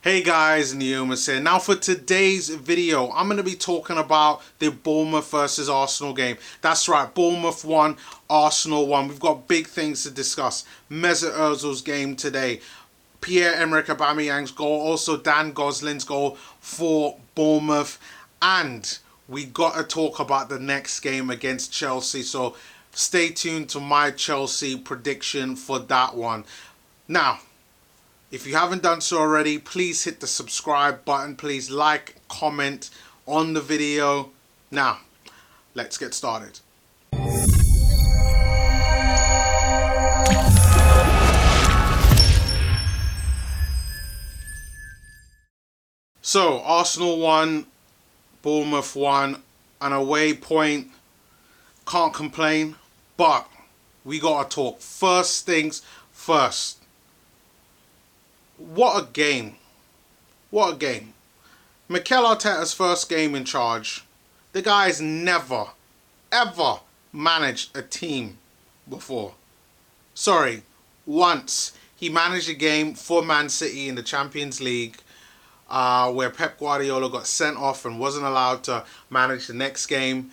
Hey guys, Neomas here. Now for today's video, I'm going to be talking about the Bournemouth versus Arsenal game. That's right, Bournemouth won, Arsenal won. We've got big things to discuss. Mesut Ozil's game today, Pierre-Emerick Aubameyang's goal, also Dan Gosling's goal for Bournemouth. And we got to talk about the next game against Chelsea. So stay tuned to my Chelsea prediction for that one. Now, if you haven't done so already, please hit the subscribe button. Please like, comment on the video. Now, let's get started. So, Arsenal won, Bournemouth won, an away point. Can't complain, but we got to talk. First things first. What a game. What a game. Mikel Arteta's first game in charge. The guy's never, ever managed a team before. Sorry, once. He managed a game for Man City in the Champions League where Pep Guardiola got sent off and wasn't allowed to manage the next game.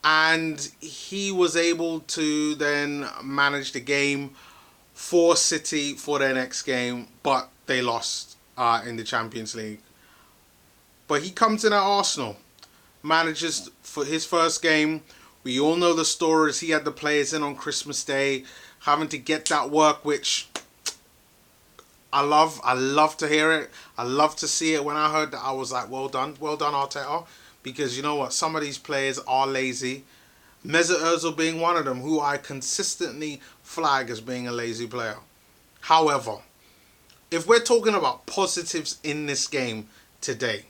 And he was able to then manage the game for City for their next game, but they lost in the Champions League. But he comes in at Arsenal, manages for his first game. We all know the stories. He had the players in on Christmas Day, having to get that work, which I love. I love to hear it. I love to see it. When I heard that, I was like, well done, Arteta. Because you know what? Some of these players are lazy. Mesut Ozil being one of them, who I consistently flag as being a lazy player. However, if we're talking about positives in this game today,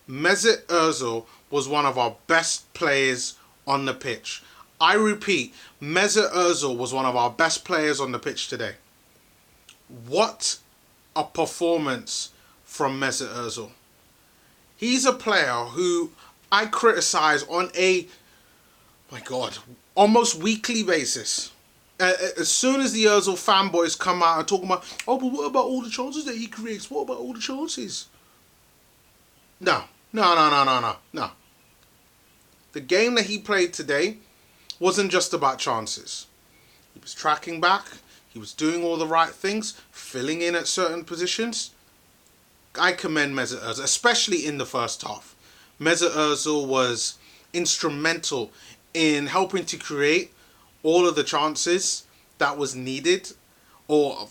Mesut Ozil was one of our best players on the pitch. I repeat, Mesut Ozil was one of our best players on the pitch today. What a performance from Mesut Ozil. He's a player who I criticize on a, my God, almost weekly basis. As soon as the Ozil fanboys come out and talk about, oh, but what about all the chances that he creates? What about all the chances? No. The game that he played today wasn't just about chances. He was tracking back. He was doing all the right things, filling in at certain positions. I commend Mesut Ozil, especially in the first half. Mesut Ozil was instrumental in helping to create all of the chances that was needed, or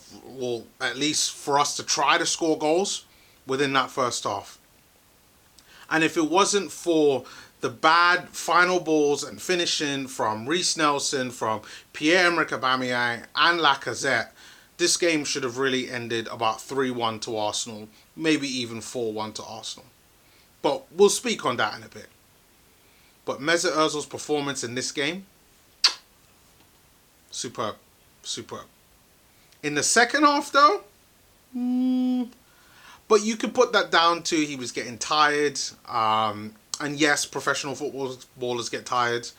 at least for us to try to score goals within that first half. And if it wasn't for the bad final balls and finishing from Reiss Nelson, from Pierre-Emerick Aubameyang and Lacazette, this game should have really ended about 3-1 to Arsenal, maybe even 4-1 to Arsenal. But we'll speak on that in a bit. But Mesut Ozil's performance in this game, superb. In the second half though, but you could put that down to he was getting tired. And yes, professional footballers get tired.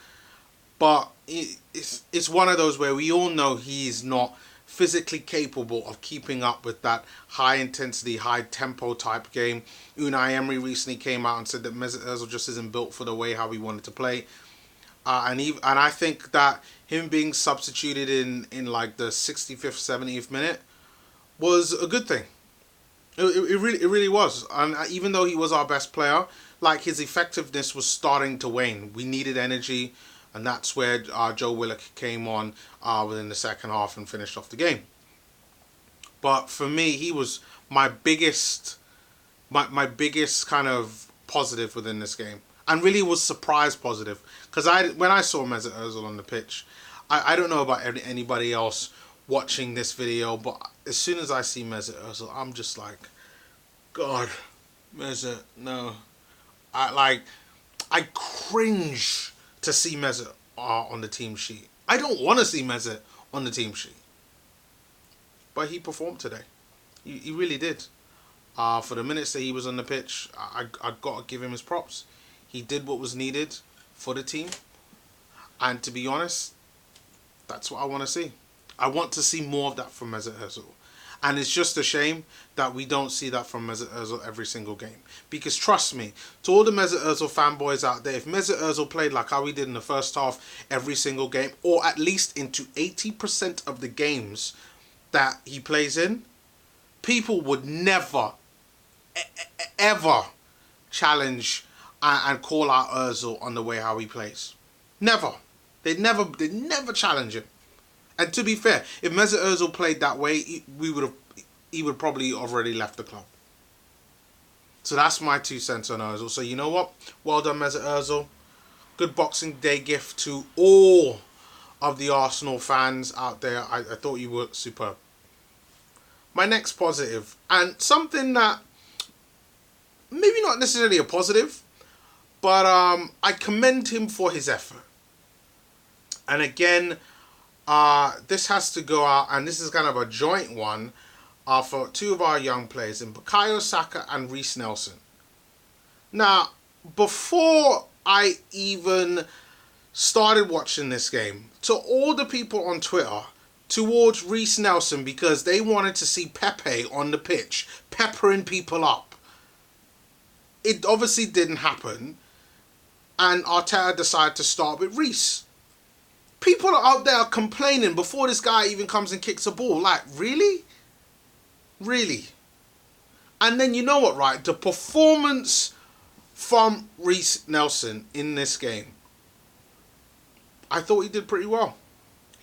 But it's one of those where we all know he's not physically capable of keeping up with that high intensity, high tempo type game. Unai Emery recently came out and said that Mesut Ozil just isn't built for the way how he wanted to play. And I think that him being substituted in like the 65th, 70th minute was a good thing. It really was. And even though he was our best player, like his effectiveness was starting to wane. We needed energy, and that's where Joe Willock came on within the second half and finished off the game. But for me, he was my biggest kind of positive within this game. And really was surprise positive. Because when I saw Mesut Ozil on the pitch, I don't know about anybody else watching this video, but as soon as I see Mesut Ozil, I'm just like, God, Mesut, no. I cringe to see Mesut on the team sheet. I don't want to see Mesut on the team sheet. But he performed today. He really did. For the minutes that he was on the pitch, I got to give him his props. He did what was needed for the team. And to be honest, that's what I want to see. I want to see more of that from Mesut Ozil. And it's just a shame that we don't see that from Mesut Ozil every single game. Because trust me, to all the Mesut Ozil fanboys out there, if Mesut Ozil played like how he did in the first half every single game, or at least into 80% of the games that he plays in, people would never, ever challenge and call out Ozil on the way how he plays. Never. They'd never challenge him. And to be fair, if Mesut Ozil played that way, he would probably already left the club. So that's my 2 cents on Ozil. So you know what? Well done, Mesut Ozil. Good Boxing Day gift to all of the Arsenal fans out there. I thought you were superb. My next positive, and something that maybe not necessarily a positive, but I commend him for his effort. And again, this has to go out, and this is kind of a joint one for 2 of our young players, in Bukayo Saka and Reiss Nelson. Now, before I even started watching this game, to all the people on Twitter towards Reiss Nelson, because they wanted to see Pepe on the pitch, peppering people up. It obviously didn't happen, and Arteta decided to start with Reiss. People are out there complaining before this guy even comes and kicks a ball. Like, really? Really? And then you know what, right? The performance from Reiss Nelson in this game, I thought he did pretty well.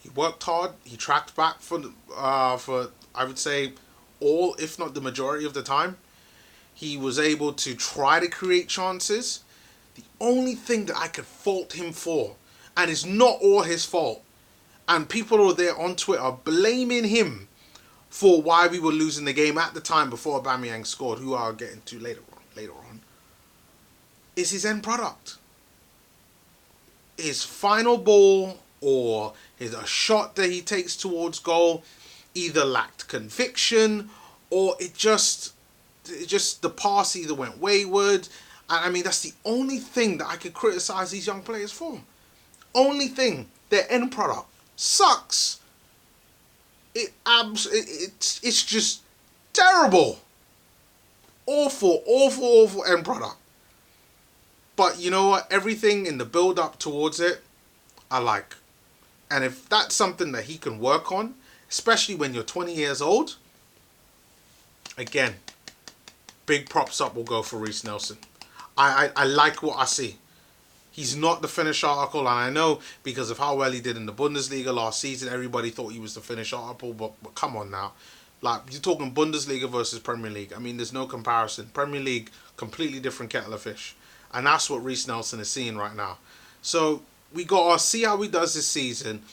He worked hard. He tracked back for I would say all, if not the majority of the time. He was able to try to create chances. The only thing that I could fault him for, and it's not all his fault, and people are there on Twitter blaming him for why we were losing the game at the time before Aubameyang scored, who I'll get into later on, is his end product. His final ball or a shot that he takes towards goal either lacked conviction, or it just the pass either went wayward. And I mean, that's the only thing that I could criticize these young players for. Only thing, their end product sucks. It's just terrible. Awful end product. But you know what? Everything in the build up towards it, I like. And if that's something that he can work on, especially when you're 20 years old, again, big props up will go for Reiss Nelson. I like what I see. He's not the finished article, and I know because of how well he did in the Bundesliga last season, everybody thought he was the finished article, but come on now. Like, you're talking Bundesliga versus Premier League. I mean, there's no comparison. Premier League, completely different kettle of fish. And that's what Reiss Nelson is seeing right now. So, we got to see how he does this season.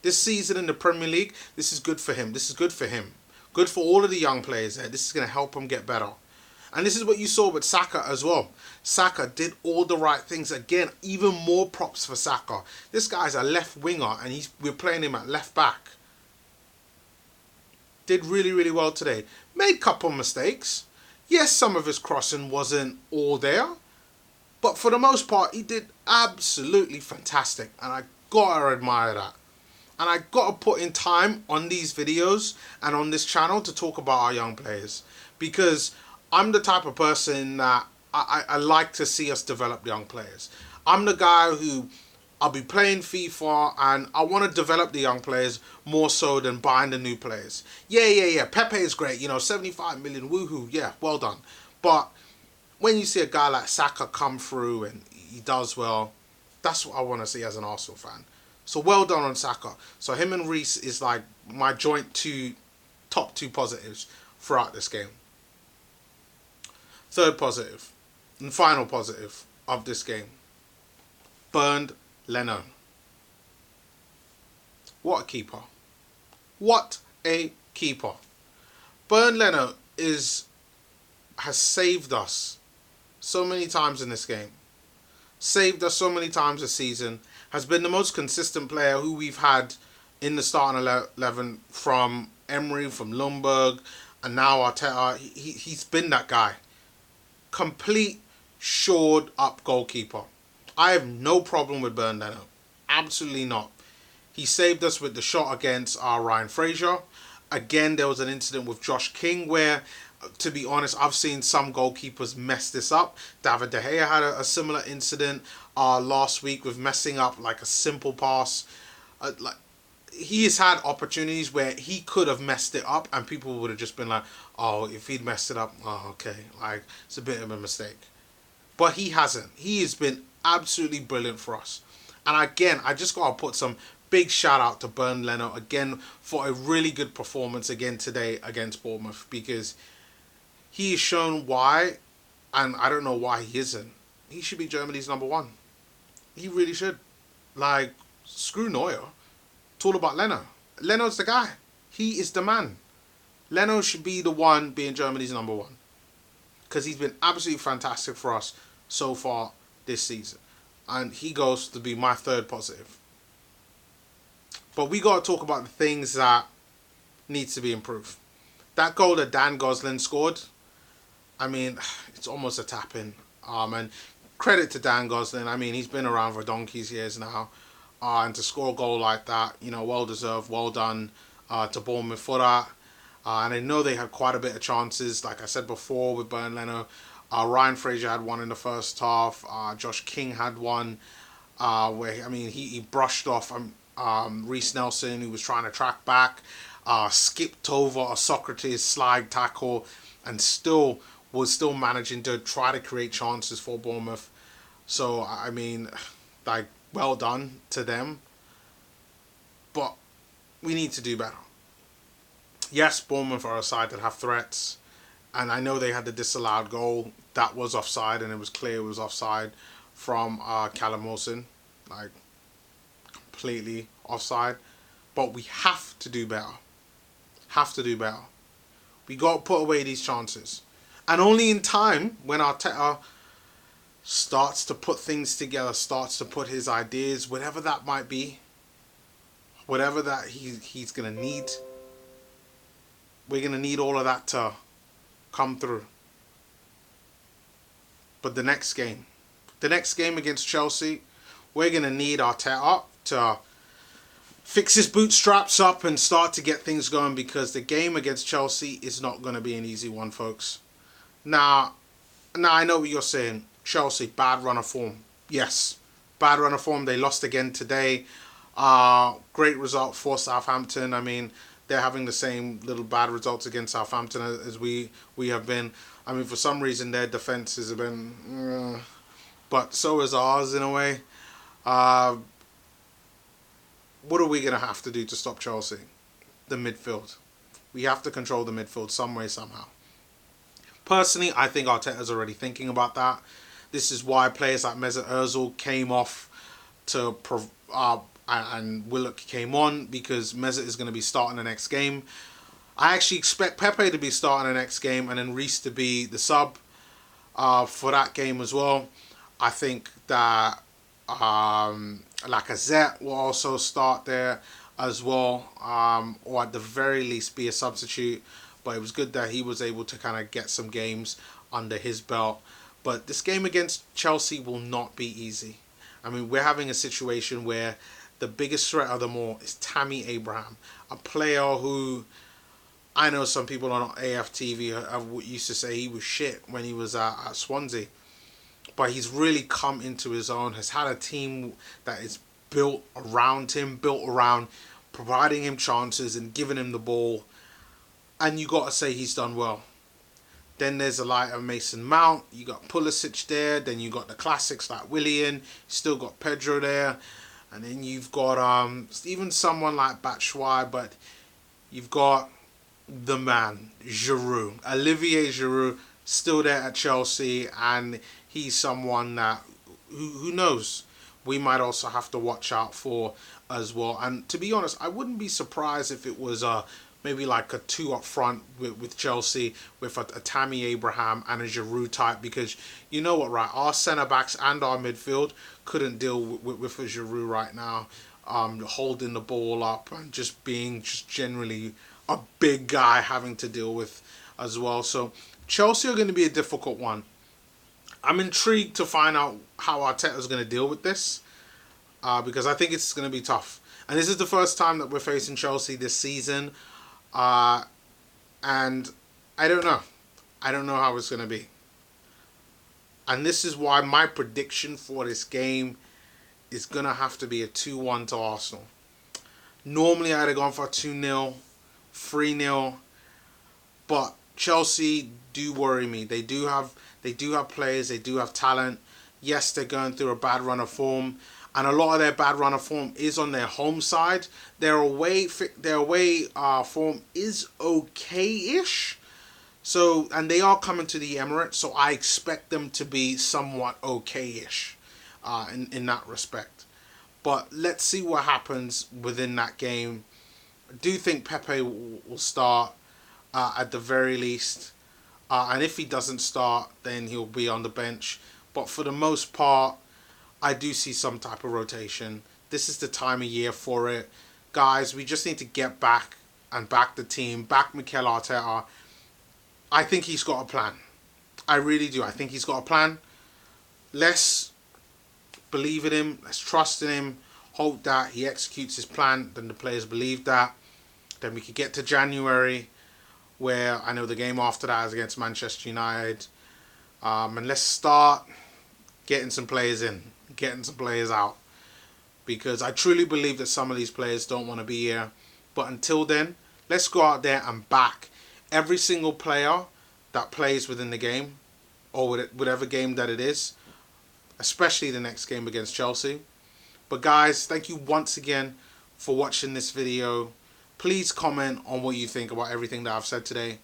This season in the Premier League, this is good for him. This is good for him. Good for all of the young players there. This is going to help him get better. And this is what you saw with Saka as well. Saka did all the right things. Again, even more props for Saka. This guy's a left winger, and we're playing him at left back. Did really, really well today. Made a couple mistakes. Yes, some of his crossing wasn't all there. But for the most part, he did absolutely fantastic. And I gotta admire that. And I gotta put in time on these videos and on this channel to talk about our young players. Because I'm the type of person that I like to see us develop young players. I'm the guy who, I'll be playing FIFA and I want to develop the young players more so than buying the new players. Yeah. Pepe is great. 75 million, woohoo. Yeah, well done. But when you see a guy like Saka come through and he does well, that's what I want to see as an Arsenal fan. So well done on Saka. So him and Reiss is like my top two positives throughout this game. Third positive and final positive of this game, Bernd Leno. What a keeper. What a keeper. Bernd Leno has saved us so many times in this game. Saved us so many times this season. Has been the most consistent player who we've had in the starting 11 from Emery, from Lundberg, and now Arteta. He's been that guy. Complete, shored up goalkeeper. I have no problem with Bernd Leno. Absolutely not. He saved us with the shot against our Ryan Fraser. Again, there was an incident with Josh King where, to be honest, I've seen some goalkeepers mess this up. David De Gea had a similar incident last week with messing up like a simple pass. Like he has had opportunities where he could have messed it up and people would have just been like, oh, if he'd messed it up, oh, okay, like it's a bit of a mistake. But he hasn't. He has been absolutely brilliant for us. And again, I just got to put some big shout out to Bernd Leno again for a really good performance again today against Bournemouth, because he has shown why, and I don't know why he isn't. He should be Germany's number one. He really should. Like, screw Neuer. It's all about Leno. Leno's the guy. He is the man. Leno should be the one being Germany's number one, because he's been absolutely fantastic for us so far this season. And he goes to be my third positive. But we got to talk about the things that needs to be improved. That goal that Dan Gosling scored, I mean, it's almost a tap-in. And credit to Dan Gosling. I mean, he's been around for donkey's years now. And to score a goal like that, you know, well deserved, well done to Bournemouth for that. And I know they had quite a bit of chances, like I said before, with Bernd Leno. Ryan Fraser had one in the first half. Josh King had one where, I mean, he brushed off Reiss Nelson, who was trying to track back, skipped over a Socrates slide tackle, and was still managing to try to create chances for Bournemouth. So, I mean, like, well done to them. But we need to do better. Yes, Bournemouth are a side that have threats. And I know they had the disallowed goal. That was offside, and it was clear it was offside from Callum Wilson. Like, completely offside. But we have to do better. Have to do better. We got to put away these chances. And only in time, when Arteta starts to put things together, starts to put his ideas, whatever that might be, whatever that he's going to need, we're going to need all of that to come through. But the next game against Chelsea, we're going to need Arteta to fix his bootstraps up and start to get things going, because the game against Chelsea is not going to be an easy one, folks. Now I know what you're saying. Chelsea, bad run of form. Yes, bad run of form. They lost again today. Great result for Southampton. I mean, they're having the same little bad results against Southampton as we have been. I mean, for some reason, their defences have been... but so is ours in a way. What are we going to have to do to stop Chelsea? The midfield. We have to control the midfield some way, somehow. Personally, I think Arteta's already thinking about that. This is why players like Mesut Ozil came off to... and Willock came on, because Mesut is going to be starting the next game. I actually expect Pepe to be starting the next game, and then Reiss to be the sub for that game as well. I think that Lacazette will also start there as well, or at the very least be a substitute. But it was good that he was able to kind of get some games under his belt. But this game against Chelsea will not be easy. I mean, we're having a situation where the biggest threat of them all is Tammy Abraham, a player who I know some people on AFTV used to say he was shit when he was at Swansea. But he's really come into his own, has had a team that is built around him, built around providing him chances and giving him the ball. And you got to say he's done well. Then there's a light of Mason Mount. You got Pulisic there. Then you got the classics like Willian. Still got Pedro there. And then you've got even someone like Batshuayi, but you've got the man, Giroud. Olivier Giroud, still there at Chelsea, and he's someone that, who knows, we might also have to watch out for as well. And to be honest, I wouldn't be surprised if it was maybe like a two up front with Chelsea, with a Tammy Abraham and a Giroud type, because you know what, right? Our centre-backs and our midfield couldn't deal with a Giroud right now, holding the ball up and just being generally a big guy having to deal with as well. So Chelsea are going to be a difficult one. I'm intrigued to find out how Arteta is going to deal with this, because I think it's going to be tough. And this is the first time that we're facing Chelsea this season. And I don't know. I don't know how it's going to be. And this is why my prediction for this game is going to have to be a 2-1 to Arsenal. Normally I'd have gone for a 2-0, 3-0. But Chelsea do worry me. They do have players, they do have talent. Yes, they're going through a bad run of form, and a lot of their bad run of form is on their home side. Their away form is okay-ish. So, and they are coming to the Emirates, so I expect them to be somewhat okay-ish in that respect. But let's see what happens within that game. I do think Pepe will start at the very least. And if he doesn't start, then he'll be on the bench. But for the most part, I do see some type of rotation. This is the time of year for it. Guys, we just need to get back and back the team, back Mikel Arteta. I think he's got a plan. I really do. I think he's got a plan. Let's believe in him. Let's trust in him. Hope that he executes his plan. Then the players believe that. Then we could get to January, where I know the game after that is against Manchester United. And let's start getting some players in, getting some players out. Because I truly believe that some of these players don't want to be here. But until then, let's go out there and back every single player that plays within the game, or whatever game that it is, especially the next game against Chelsea. But guys, thank you once again for watching this video. Please comment on what you think about everything that I've said today.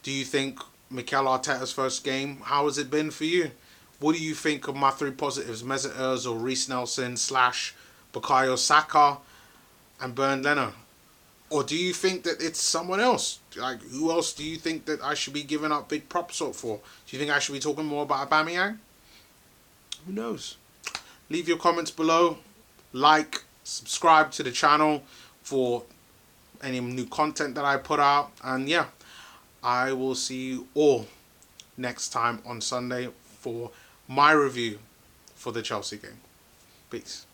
Do you think Mikel Arteta's first game, how has it been for you? What do you think of my 3 positives? Mesut Ozil, Reiss Nelson / Bukayo Saka and Bernd Leno? Or do you think that it's someone else? Like, who else do you think that I should be giving up big props up for? Do you think I should be talking more about Aubameyang? Who knows? Leave your comments below. Like, subscribe to the channel for any new content that I put out. And yeah, I will see you all next time on Sunday for my review for the Chelsea game. Peace.